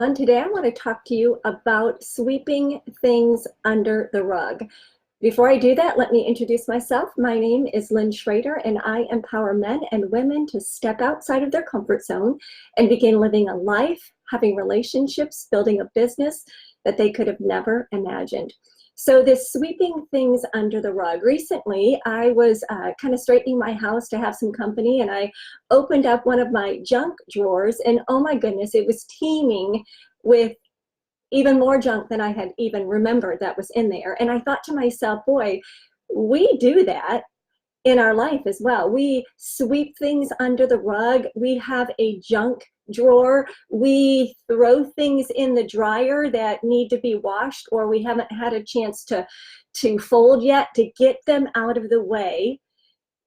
Today I want to talk to you about sweeping things under the rug. Before I do that, let me introduce myself. My name is Lynn Schroeder, and I empower men and women to step outside of their comfort zone and begin living a life, having relationships, building a business that they could have never imagined. So this sweeping things under the rug. Recently, I was kind of straightening my house to have some company, and I opened up one of my junk drawers, and oh my goodness, it was teeming with even more junk than I had even remembered that was in there. And I thought to myself, boy, we do that in our life as well. We sweep things under the rug. We have a junk drawer. We throw things in the dryer that need to be washed, or we haven't had a chance to fold yet, to get them out of the way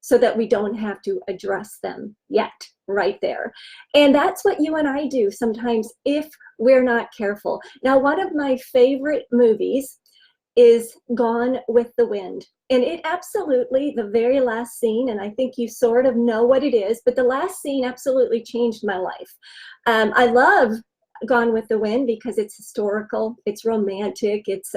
so that we don't have to address them yet, right there. And that's what you and I do sometimes if we're not careful. Now, one of my favorite movies is Gone with the Wind. And it absolutely, the very last scene, and I think you sort of know what it is, but the last scene absolutely changed my life. I love Gone with the Wind because it's historical, it's romantic, it's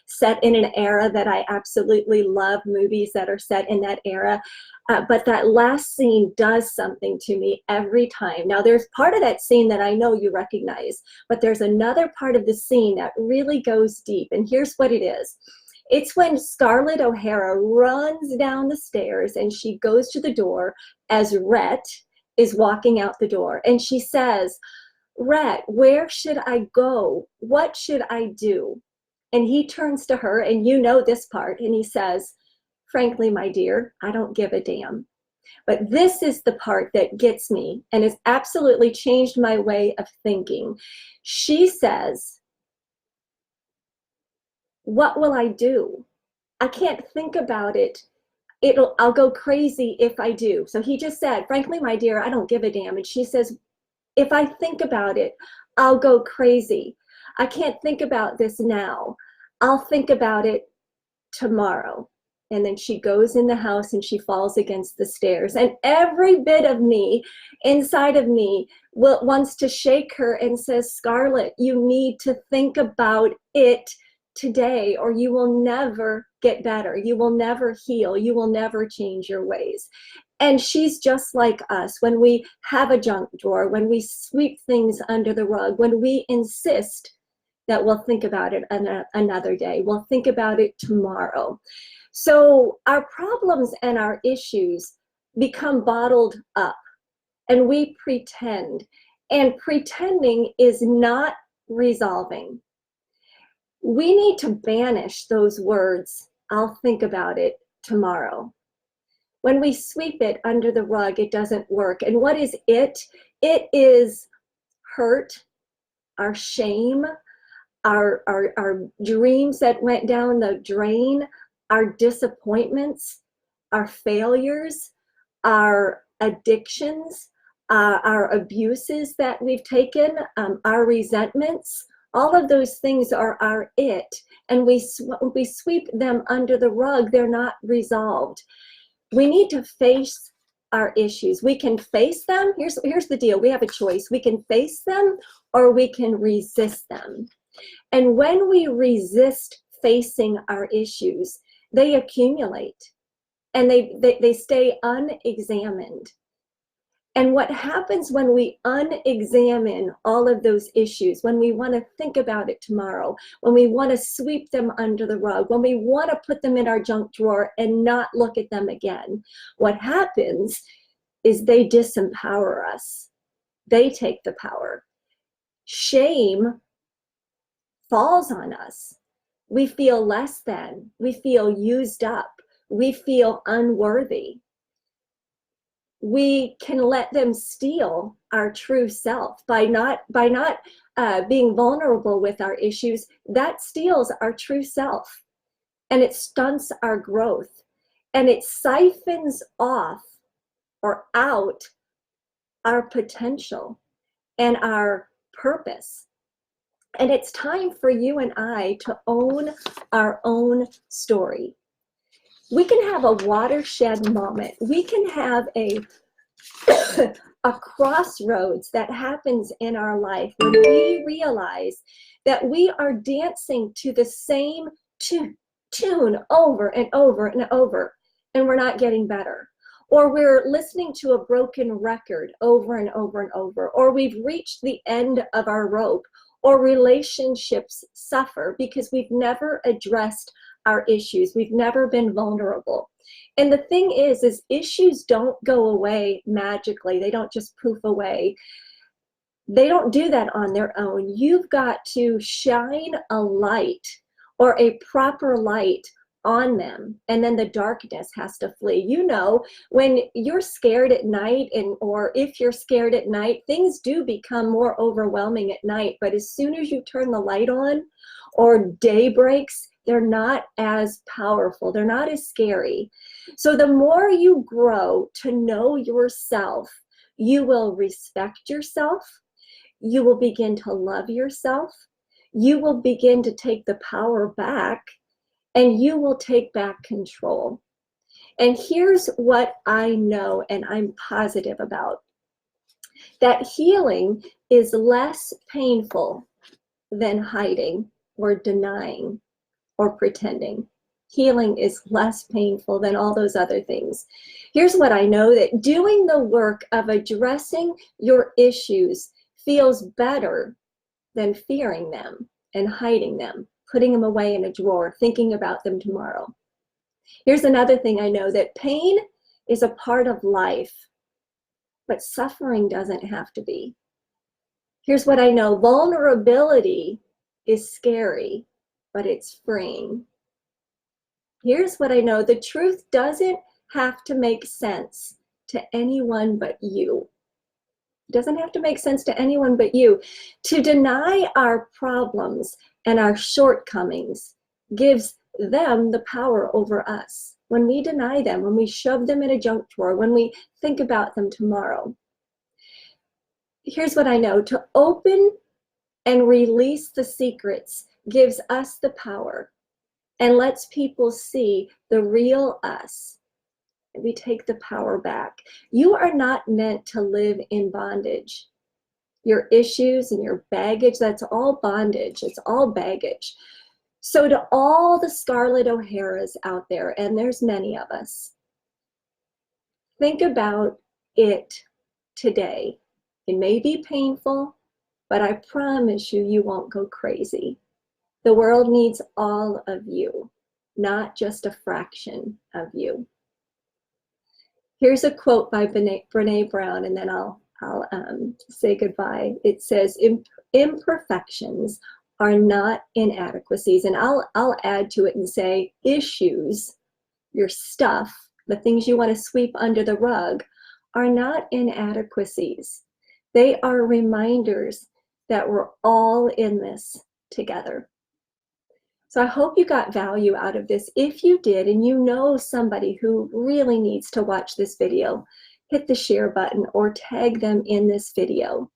set in an era that I absolutely love, movies that are set in that era. But that last scene does something to me every time. Now, there's part of that scene that I know you recognize, but there's another part of the scene that really goes deep. And here's what it is. It's when Scarlett O'Hara runs down the stairs and she goes to the door as Rhett is walking out the door. And she says, "Rhett, where should I go? What should I do?" And he turns to her, and you know this part, and he says, "Frankly, my dear, I don't give a damn." But this is the part that gets me and has absolutely changed my way of thinking. She says, "What will I do? I can't think about it. I'll go crazy if I do." So he just said, "Frankly, my dear, I don't give a damn." And she says, "If I think about it, I'll go crazy. I can't think about this now. I'll think about it tomorrow." And then she goes in the house and she falls against the stairs. And every bit of me, inside of me, wants to shake her and says, "Scarlett, you need to think about it today, or you will never get better. You will never heal. You will never change your ways." And she's just like us. When we have a junk drawer, when we sweep things under the rug, when we insist that we'll think about it another day, we'll think about it tomorrow. So our problems and our issues become bottled up, and we pretend. And pretending is not resolving. We need to banish those words, "I'll think about it tomorrow." When we sweep it under the rug, it doesn't work. And what is it? It is hurt, our shame, our dreams that went down the drain, our disappointments, our failures, our addictions, our abuses that we've taken, our resentments. All of those things are our it. And we sweep them under the rug. They're not resolved. We need to face our issues. We can face them. Here's the deal. We have a choice. We can face them or we can resist them. And when we resist facing our issues, they accumulate and they stay unexamined. And what happens when we unexamine all of those issues, when we want to think about it tomorrow, when we want to sweep them under the rug, when we want to put them in our junk drawer and not look at them again, what happens is they disempower us. They take the power. Shame falls on us. We feel less than. We feel used up. We feel unworthy. We can let them steal our true self by not being vulnerable with our issues. That steals our true self, and it stunts our growth, and it siphons off or out our potential and our purpose. And it's time for you and I to own our own story. We can have a watershed moment. We can have a a crossroads that happens in our life when we realize that we are dancing to the same tune over and over and over, and we're not getting better. Or we're listening to a broken record over and over and over, or we've reached the end of our rope, or relationships suffer because we've never addressed our issues. We've never been vulnerable. And the thing is issues don't go away magically. They don't just poof away. They don't do that on their own. You've got to shine a light, or a proper light, on them, and then the darkness has to flee. You know, when you're scared at night, or if you're scared at night, things do become more overwhelming at night, but as soon as you turn the light on or day breaks, they're not as powerful, they're not as scary. So the more you grow to know yourself, you will respect yourself, you will begin to love yourself, you will begin to take the power back, and you will take back control. And here's what I know and I'm positive about. That healing is less painful than hiding or denying or pretending. Healing is less painful than all those other things. Here's what I know, that doing the work of addressing your issues feels better than fearing them and hiding them, putting them away in a drawer, thinking about them tomorrow. Here's another thing I know, that pain is a part of life, but suffering doesn't have to be. Here's what I know, vulnerability is scary, but it's freeing. Here's what I know, the truth doesn't have to make sense to anyone but you. It doesn't have to make sense to anyone but you. To deny our problems and our shortcomings gives them the power over us. When we deny them, when we shove them in a junk drawer, when we think about them tomorrow. Here's what I know, to open and release the secrets gives us the power and lets people see the real us. We take the power back. You are not meant to live in bondage. Your issues and your baggage, that's all bondage. It's all baggage. So to all the Scarlett O'Haras out there, and there's many of us, think about it today. It may be painful, but I promise you, you won't go crazy. The world needs all of you, not just a fraction of you. Here's a quote by Brene Brown, and then I'll say goodbye. It says, imperfections are not inadequacies. And I'll add to it and say, issues, your stuff, the things you want to sweep under the rug, are not inadequacies. They are reminders that we're all in this together. So I hope you got value out of this. If you did, and you know somebody who really needs to watch this video, hit the share button or tag them in this video.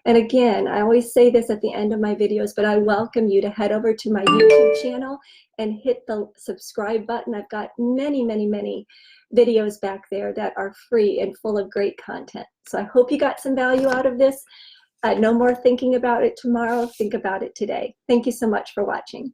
And again, I always say this at the end of my videos, but I welcome you to head over to my YouTube channel and hit the subscribe button. I've got many, many, many videos back there that are free and full of great content. So I hope you got some value out of this. No more thinking about it tomorrow. Think about it today. Thank you so much for watching.